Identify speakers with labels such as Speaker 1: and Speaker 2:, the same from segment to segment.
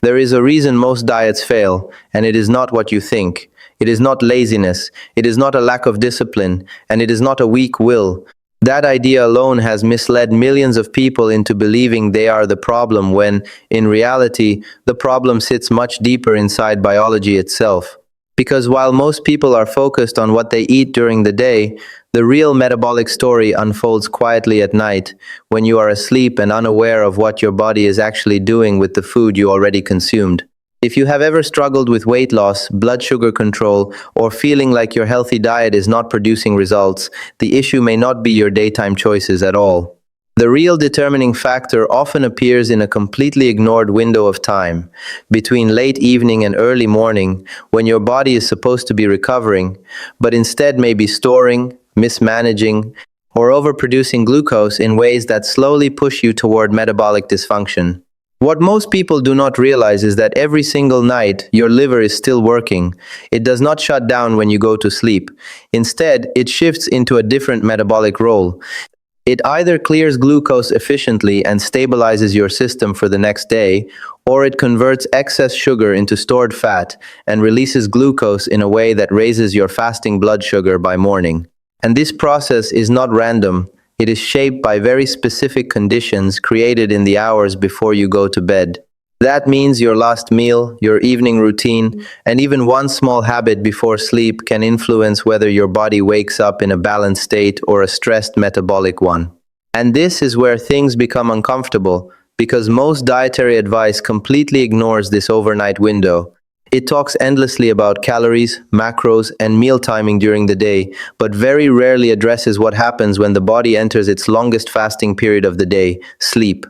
Speaker 1: There is a reason most diets fail, and it is not what you think. It is not laziness, it is not a lack of discipline, and it is not a weak will. That idea alone has misled millions of people into believing they are the problem when, in reality, the problem sits much deeper inside biology itself. Because while most people are focused on what they eat during the day, the real metabolic story unfolds quietly at night, when you are asleep and unaware of what your body is actually doing with the food you already consumed. If you have ever struggled with weight loss, blood sugar control, or feeling like your healthy diet is not producing results, the issue may not be your daytime choices at all. The real determining factor often appears in a completely ignored window of time, between late evening and early morning, when your body is supposed to be recovering, but instead may be storing, mismanaging, or overproducing glucose in ways that slowly push you toward metabolic dysfunction. What most people do not realize is that every single night, your liver is still working. It does not shut down when you go to sleep. Instead, it shifts into a different metabolic role. It either clears glucose efficiently and stabilizes your system for the next day, or it converts excess sugar into stored fat and releases glucose in a way that raises your fasting blood sugar by morning. And this process is not random. It is shaped by very specific conditions created in the hours before you go to bed. That means your last meal, your evening routine, and even one small habit before sleep can influence whether your body wakes up in a balanced state or a stressed metabolic one. And this is where things become uncomfortable, because most dietary advice completely ignores this overnight window. It talks endlessly about calories, macros, and meal timing during the day, but very rarely addresses what happens when the body enters its longest fasting period of the day, sleep.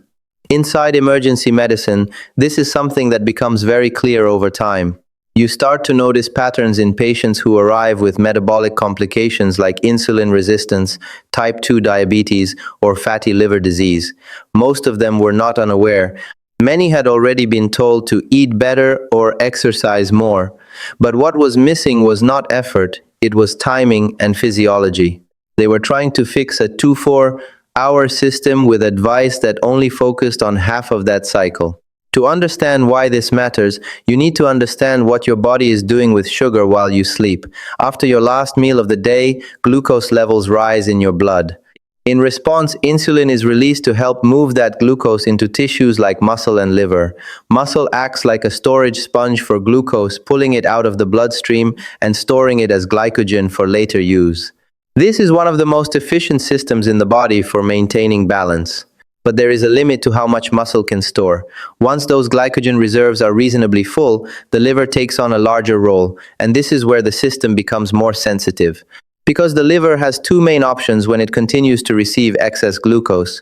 Speaker 1: Inside emergency medicine, this is something that becomes very clear over time. You start to notice patterns in patients who arrive with metabolic complications like insulin resistance, type 2 diabetes, or fatty liver disease. Most of them were not unaware. Many had already been told to eat better or exercise more. But what was missing was not effort, it was timing and physiology. They were trying to fix a 24-hour system with advice that only focused on half of that cycle. To understand why this matters, you need to understand what your body is doing with sugar while you sleep. After your last meal of the day, glucose levels rise in your blood. In response, insulin is released to help move that glucose into tissues like muscle and liver. Muscle acts like a storage sponge for glucose, pulling it out of the bloodstream and storing it as glycogen for later use. This is one of the most efficient systems in the body for maintaining balance. But there is a limit to how much muscle can store. Once those glycogen reserves are reasonably full, the liver takes on a larger role, and this is where the system becomes more sensitive. Because the liver has two main options when it continues to receive excess glucose.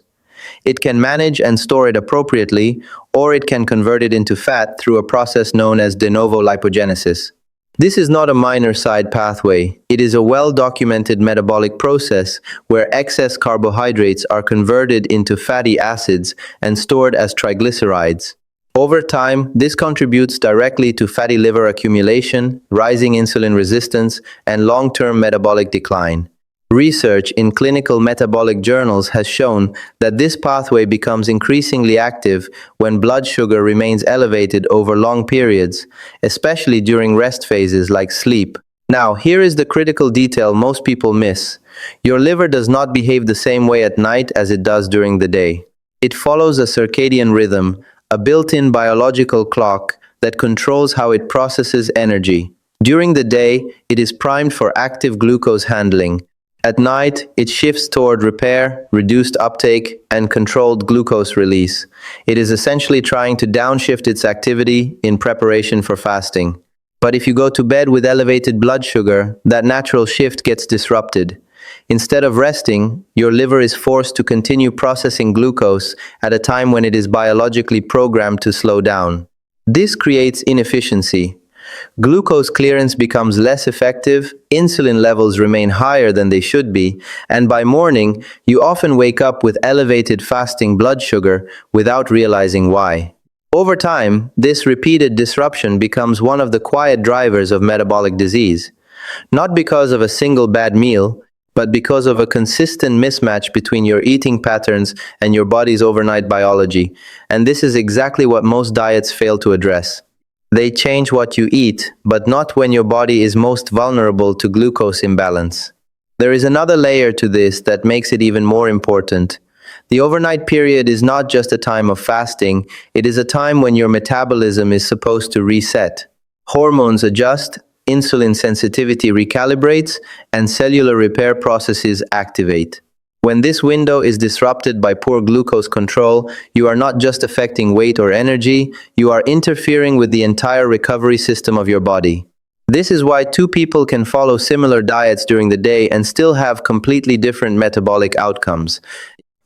Speaker 1: It can manage and store it appropriately, or it can convert it into fat through a process known as de novo lipogenesis. This is not a minor side pathway. It is a well-documented metabolic process where excess carbohydrates are converted into fatty acids and stored as triglycerides. Over time, this contributes directly to fatty liver accumulation, rising insulin resistance, and long-term metabolic decline. Research in clinical metabolic journals has shown that this pathway becomes increasingly active when blood sugar remains elevated over long periods, especially during rest phases like sleep. Now, here is the critical detail most people miss. Your liver does not behave the same way at night as it does during the day. It follows a circadian rhythm, a built-in biological clock that controls how it processes energy. During the day, it is primed for active glucose handling. At night, it shifts toward repair, reduced uptake, and controlled glucose release. It is essentially trying to downshift its activity in preparation for fasting. But if you go to bed with elevated blood sugar, that natural shift gets disrupted. Instead of resting, your liver is forced to continue processing glucose at a time when it is biologically programmed to slow down. This creates inefficiency. Glucose clearance becomes less effective, insulin levels remain higher than they should be, and by morning, you often wake up with elevated fasting blood sugar without realizing why. Over time, this repeated disruption becomes one of the quiet drivers of metabolic disease. Not because of a single bad meal, but because of a consistent mismatch between your eating patterns and your body's overnight biology. And this is exactly what most diets fail to address. They change what you eat, but not when your body is most vulnerable to glucose imbalance. There is another layer to this that makes it even more important. The overnight period is not just a time of fasting, it is a time when your metabolism is supposed to reset. Hormones adjust, insulin sensitivity recalibrates, and cellular repair processes activate. When this window is disrupted by poor glucose control, you are not just affecting weight or energy, you are interfering with the entire recovery system of your body. This is why two people can follow similar diets during the day and still have completely different metabolic outcomes.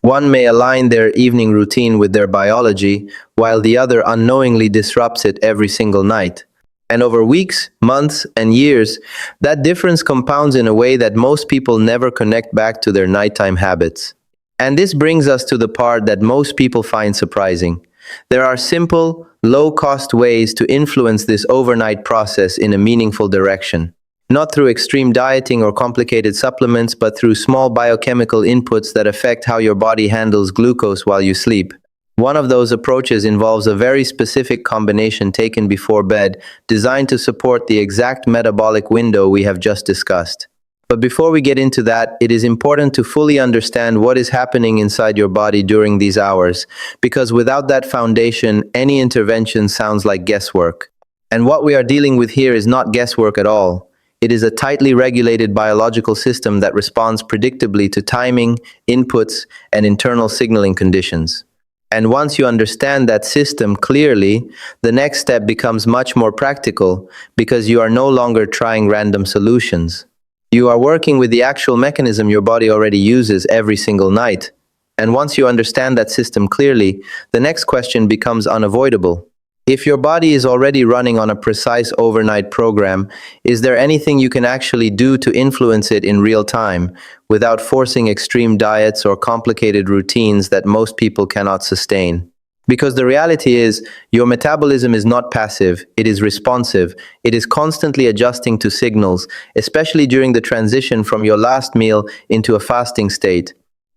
Speaker 1: One may align their evening routine with their biology, while the other unknowingly disrupts it every single night. And over weeks, months, and years, that difference compounds in a way that most people never connect back to their nighttime habits. And this brings us to the part that most people find surprising. There are simple, low-cost ways to influence this overnight process in a meaningful direction. Not through extreme dieting or complicated supplements, but through small biochemical inputs that affect how your body handles glucose while you sleep. One of those approaches involves a very specific combination taken before bed, designed to support the exact metabolic window we have just discussed. But before we get into that, it is important to fully understand what is happening inside your body during these hours, because without that foundation, any intervention sounds like guesswork. And what we are dealing with here is not guesswork at all. It is a tightly regulated biological system that responds predictably to timing, inputs, and internal signaling conditions. And once you understand that system clearly, the next step becomes much more practical because you are no longer trying random solutions. You are working with the actual mechanism your body already uses every single night. And once you understand that system clearly, the next question becomes unavoidable. If your body is already running on a precise overnight program, is there anything you can actually do to influence it in real time, without forcing extreme diets or complicated routines that most people cannot sustain? Because the reality is, your metabolism is not passive, it is responsive. It is constantly adjusting to signals, especially during the transition from your last meal into a fasting state.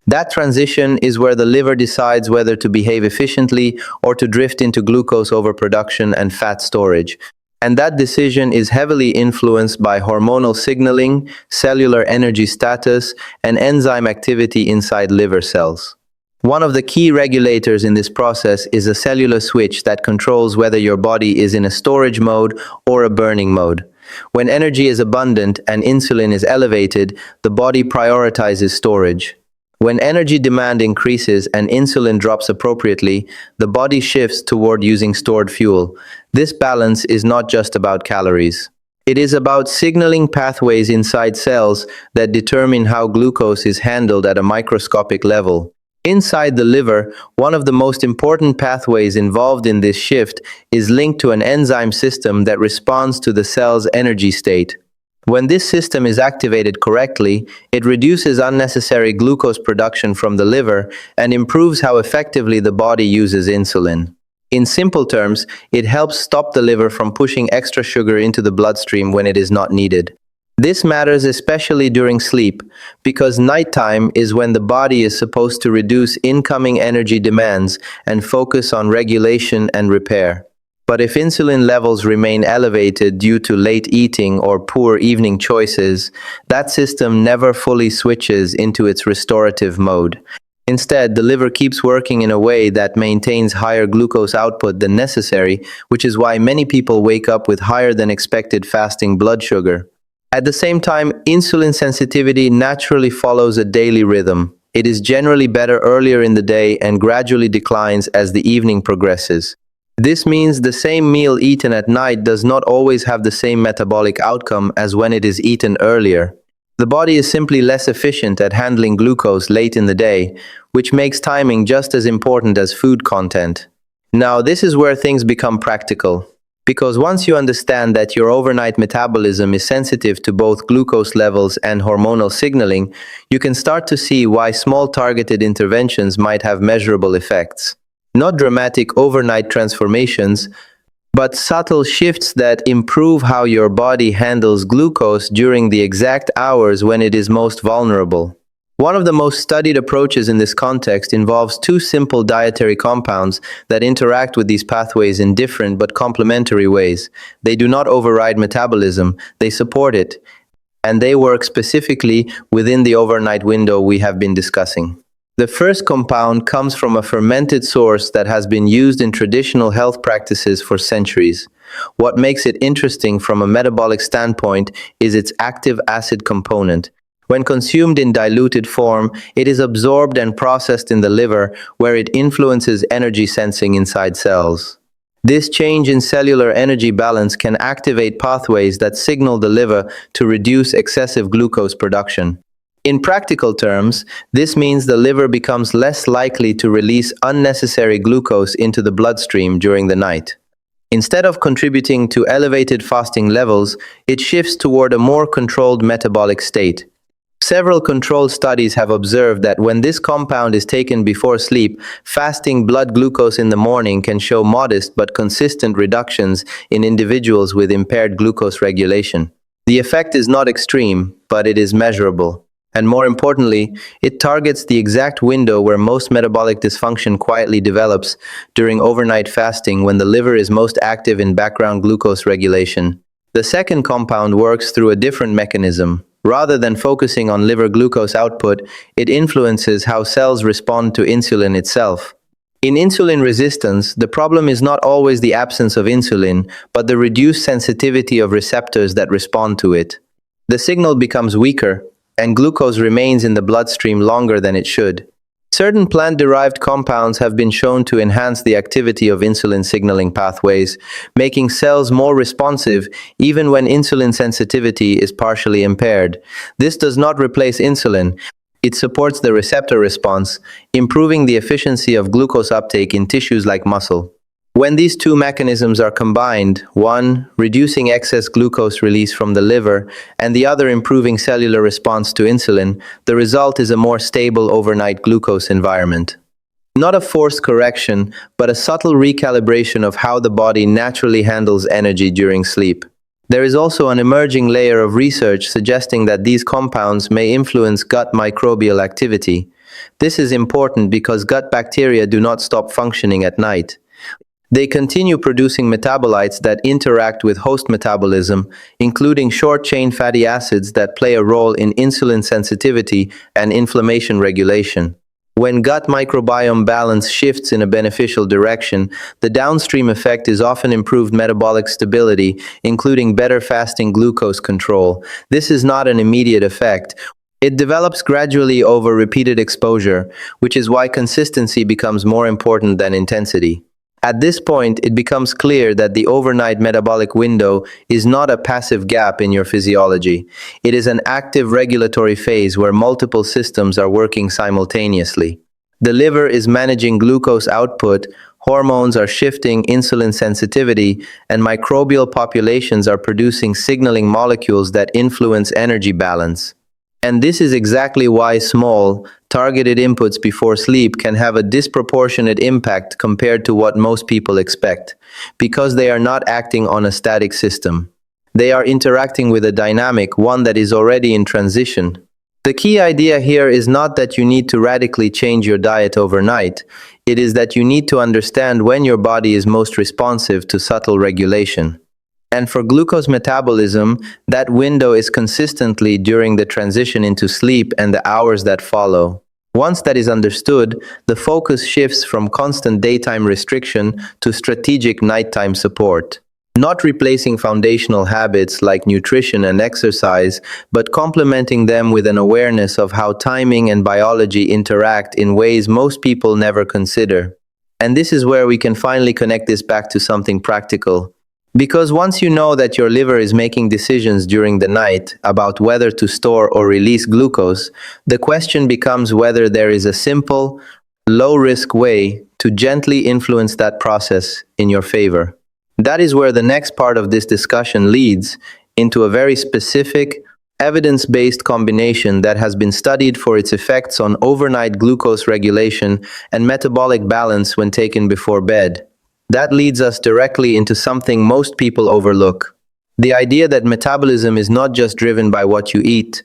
Speaker 1: That transition is where the liver decides whether to behave efficiently or to drift into glucose overproduction and fat storage. And that decision is heavily influenced by hormonal signaling, cellular energy status, and enzyme activity inside liver cells. One of the key regulators in this process is a cellular switch that controls whether your body is in a storage mode or a burning mode. When energy is abundant and insulin is elevated, the body prioritizes storage. When energy demand increases and insulin drops appropriately, the body shifts toward using stored fuel. This balance is not just about calories. It is about signaling pathways inside cells that determine how glucose is handled at a microscopic level. Inside the liver, one of the most important pathways involved in this shift is linked to an enzyme system that responds to the cell's energy state. When this system is activated correctly, it reduces unnecessary glucose production from the liver and improves how effectively the body uses insulin. In simple terms, it helps stop the liver from pushing extra sugar into the bloodstream when it is not needed. This matters especially during sleep, because nighttime is when the body is supposed to reduce incoming energy demands and focus on regulation and repair. But if insulin levels remain elevated due to late eating or poor evening choices, that system never fully switches into its restorative mode. Instead, the liver keeps working in a way that maintains higher glucose output than necessary, which is why many people wake up with higher than expected fasting blood sugar. At the same time, insulin sensitivity naturally follows a daily rhythm. It is generally better earlier in the day and gradually declines as the evening progresses. This means the same meal eaten at night does not always have the same metabolic outcome as when it is eaten earlier. The body is simply less efficient at handling glucose late in the day, which makes timing just as important as food content. Now, this is where things become practical. Because once you understand that your overnight metabolism is sensitive to both glucose levels and hormonal signaling, you can start to see why small targeted interventions might have measurable effects. Not dramatic overnight transformations, but subtle shifts that improve how your body handles glucose during the exact hours when it is most vulnerable. One of the most studied approaches in this context involves two simple dietary compounds that interact with these pathways in different but complementary ways. They do not override metabolism, they support it, and they work specifically within the overnight window we have been discussing. The first compound comes from a fermented source that has been used in traditional health practices for centuries. What makes it interesting from a metabolic standpoint is its active acid component. When consumed in diluted form, it is absorbed and processed in the liver, where it influences energy sensing inside cells. This change in cellular energy balance can activate pathways that signal the liver to reduce excessive glucose production. In practical terms, this means the liver becomes less likely to release unnecessary glucose into the bloodstream during the night. Instead of contributing to elevated fasting levels, it shifts toward a more controlled metabolic state. Several controlled studies have observed that when this compound is taken before sleep, fasting blood glucose in the morning can show modest but consistent reductions in individuals with impaired glucose regulation. The effect is not extreme, but it is measurable. And more importantly, it targets the exact window where most metabolic dysfunction quietly develops during overnight fasting, when the liver is most active in background glucose regulation. The second compound works through a different mechanism. Rather than focusing on liver glucose output, it influences how cells respond to insulin itself. In insulin resistance, the problem is not always the absence of insulin, but the reduced sensitivity of receptors that respond to it. The signal becomes weaker, and glucose remains in the bloodstream longer than it should. Certain plant-derived compounds have been shown to enhance the activity of insulin signaling pathways, making cells more responsive even when insulin sensitivity is partially impaired. This does not replace insulin. It supports the receptor response, improving the efficiency of glucose uptake in tissues like muscle. When these two mechanisms are combined, one reducing excess glucose release from the liver and the other improving cellular response to insulin, the result is a more stable overnight glucose environment. Not a forced correction, but a subtle recalibration of how the body naturally handles energy during sleep. There is also an emerging layer of research suggesting that these compounds may influence gut microbial activity. This is important because gut bacteria do not stop functioning at night. They continue producing metabolites that interact with host metabolism, including short-chain fatty acids that play a role in insulin sensitivity and inflammation regulation. When gut microbiome balance shifts in a beneficial direction, the downstream effect is often improved metabolic stability, including better fasting glucose control. This is not an immediate effect. It develops gradually over repeated exposure, which is why consistency becomes more important than intensity. At this point, it becomes clear that the overnight metabolic window is not a passive gap in your physiology. It is an active regulatory phase where multiple systems are working simultaneously. The liver is managing glucose output, hormones are shifting insulin sensitivity, and microbial populations are producing signaling molecules that influence energy balance. And this is exactly why small, targeted inputs before sleep can have a disproportionate impact compared to what most people expect, because they are not acting on a static system. They are interacting with a dynamic, one that is already in transition. The key idea here is not that you need to radically change your diet overnight. It is that you need to understand when your body is most responsive to subtle regulation. And for glucose metabolism, that window is consistently during the transition into sleep and the hours that follow. Once that is understood, the focus shifts from constant daytime restriction to strategic nighttime support. Not replacing foundational habits like nutrition and exercise, but complementing them with an awareness of how timing and biology interact in ways most people never consider. And this is where we can finally connect this back to something practical. Because once you know that your liver is making decisions during the night about whether to store or release glucose, the question becomes whether there is a simple, low-risk way to gently influence that process in your favor. That is where the next part of this discussion leads into a very specific, evidence-based combination that has been studied for its effects on overnight glucose regulation and metabolic balance when taken before bed. That leads us directly into something most people overlook. The idea that metabolism is not just driven by what you eat,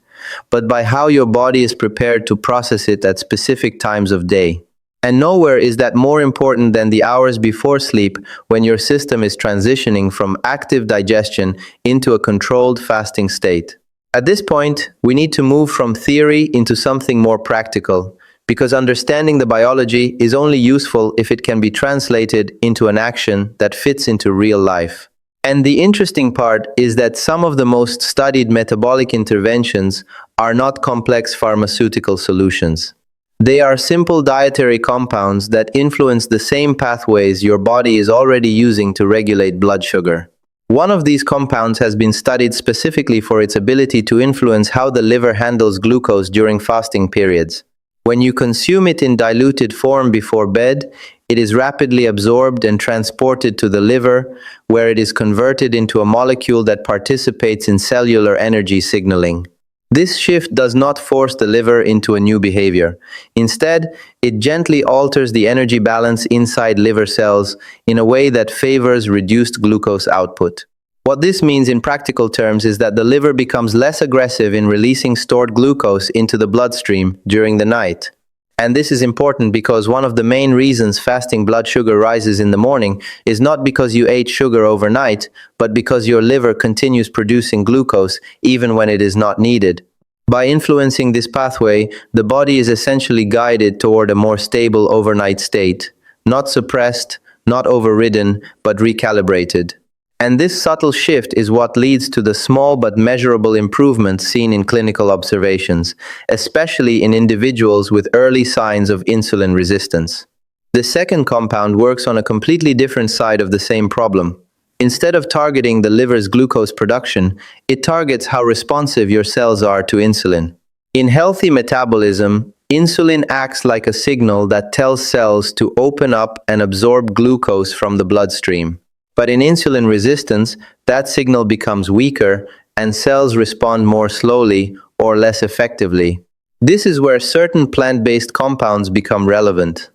Speaker 1: but by how your body is prepared to process it at specific times of day. And nowhere is that more important than the hours before sleep when your system is transitioning from active digestion into a controlled fasting state. At this point, we need to move from theory into something more practical, because understanding the biology is only useful if it can be translated into an action that fits into real life. And the interesting part is that some of the most studied metabolic interventions are not complex pharmaceutical solutions. They are simple dietary compounds that influence the same pathways your body is already using to regulate blood sugar. One of these compounds has been studied specifically for its ability to influence how the liver handles glucose during fasting periods. When you consume it in diluted form before bed, it is rapidly absorbed and transported to the liver, where it is converted into a molecule that participates in cellular energy signaling. This shift does not force the liver into a new behavior. Instead, it gently alters the energy balance inside liver cells in a way that favors reduced glucose output. What this means in practical terms is that the liver becomes less aggressive in releasing stored glucose into the bloodstream during the night. And this is important because one of the main reasons fasting blood sugar rises in the morning is not because you ate sugar overnight, but because your liver continues producing glucose even when it is not needed. By influencing this pathway, the body is essentially guided toward a more stable overnight state, not suppressed, not overridden, but recalibrated. And this subtle shift is what leads to the small but measurable improvements seen in clinical observations, especially in individuals with early signs of insulin resistance. The second compound works on a completely different side of the same problem. Instead of targeting the liver's glucose production, it targets how responsive your cells are to insulin. In healthy metabolism, insulin acts like a signal that tells cells to open up and absorb glucose from the bloodstream. But in insulin resistance, that signal becomes weaker and cells respond more slowly or less effectively. This is where certain plant-based compounds become relevant.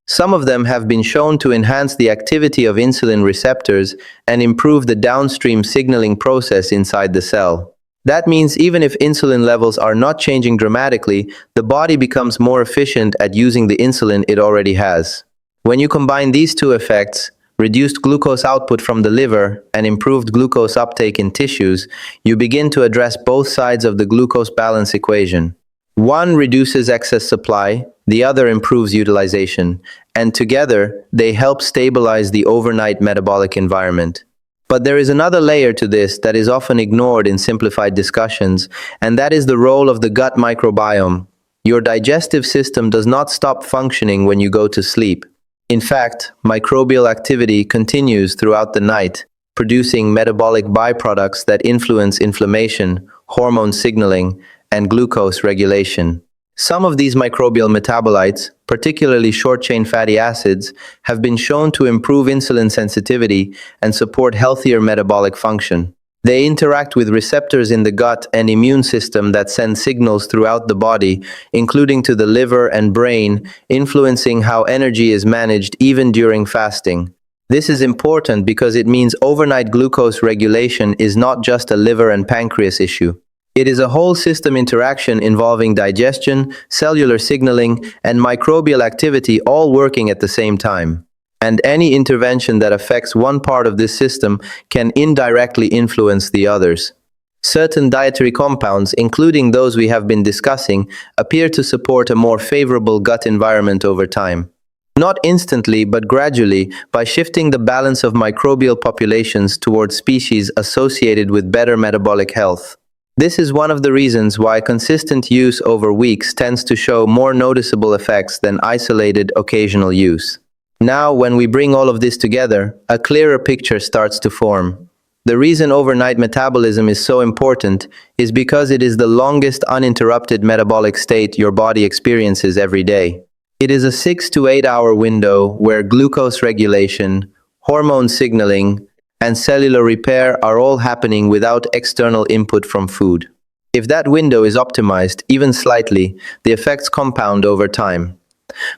Speaker 1: Some of them have been shown to enhance the activity of insulin receptors and improve the downstream signaling process inside the cell. That means even if insulin levels are not changing dramatically, the body becomes more efficient at using the insulin it already has. When you combine these two effects, reduced glucose output from the liver, and improved glucose uptake in tissues, you begin to address both sides of the glucose balance equation. One reduces excess supply, the other improves utilization, and together they help stabilize the overnight metabolic environment. But there is another layer to this that is often ignored in simplified discussions, and that is the role of the gut microbiome. Your digestive system does not stop functioning when you go to sleep. In fact, microbial activity continues throughout the night, producing metabolic byproducts that influence inflammation, hormone signaling, and glucose regulation. Some of these microbial metabolites, particularly short-chain fatty acids, have been shown to improve insulin sensitivity and support healthier metabolic function. They interact with receptors in the gut and immune system that send signals throughout the body, including to the liver and brain, influencing how energy is managed even during fasting. This is important because it means overnight glucose regulation is not just a liver and pancreas issue. It is a whole system interaction involving digestion, cellular signaling, and microbial activity all working at the same time. And any intervention that affects one part of this system can indirectly influence the others. Certain dietary compounds, including those we have been discussing, appear to support a more favorable gut environment over time. Not instantly, but gradually, by shifting the balance of microbial populations towards species associated with better metabolic health. This is one of the reasons why consistent use over weeks tends to show more noticeable effects than isolated occasional use. Now, when we bring all of this together, a clearer picture starts to form. The reason overnight metabolism is so important is because it is the longest uninterrupted metabolic state your body experiences every day. It is a 6 to 8 hour window where glucose regulation, hormone signaling, and cellular repair are all happening without external input from food. If that window is optimized, even slightly, the effects compound over time.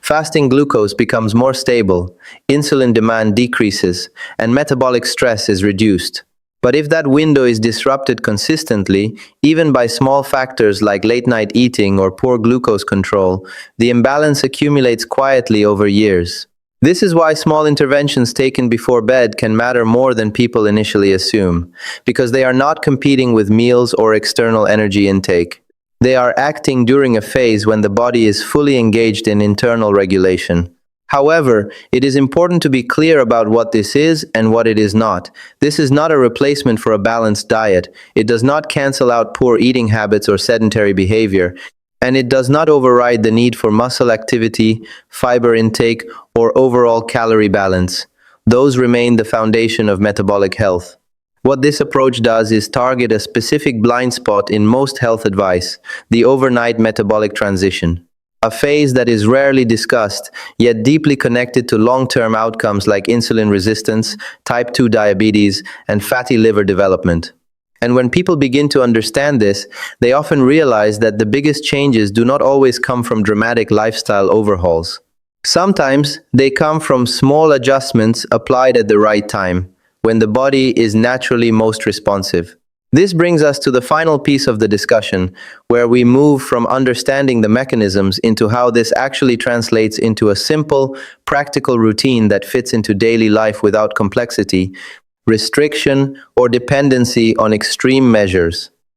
Speaker 1: Fasting glucose becomes more stable, insulin demand decreases, and metabolic stress is reduced. But if that window is disrupted consistently, even by small factors like late-night eating or poor glucose control, the imbalance accumulates quietly over years. This is why small interventions taken before bed can matter more than people initially assume, because they are not competing with meals or external energy intake. They are acting during a phase when the body is fully engaged in internal regulation. However, it is important to be clear about what this is and what it is not. This is not a replacement for a balanced diet. It does not cancel out poor eating habits or sedentary behavior, and it does not override the need for muscle activity, fiber intake, or overall calorie balance. Those remain the foundation of metabolic health. What this approach does is target a specific blind spot in most health advice, the overnight metabolic transition. A phase that is rarely discussed, yet deeply connected to long-term outcomes like insulin resistance, type 2 diabetes, and fatty liver development. And when people begin to understand this, they often realize that the biggest changes do not always come from dramatic lifestyle overhauls. Sometimes they come from small adjustments applied at the right time, when the body is naturally most responsive. This brings us to the final piece of the discussion, where we move from understanding the mechanisms into how this actually translates into a simple, practical routine that fits into daily life without complexity, restriction, or dependency on extreme measures.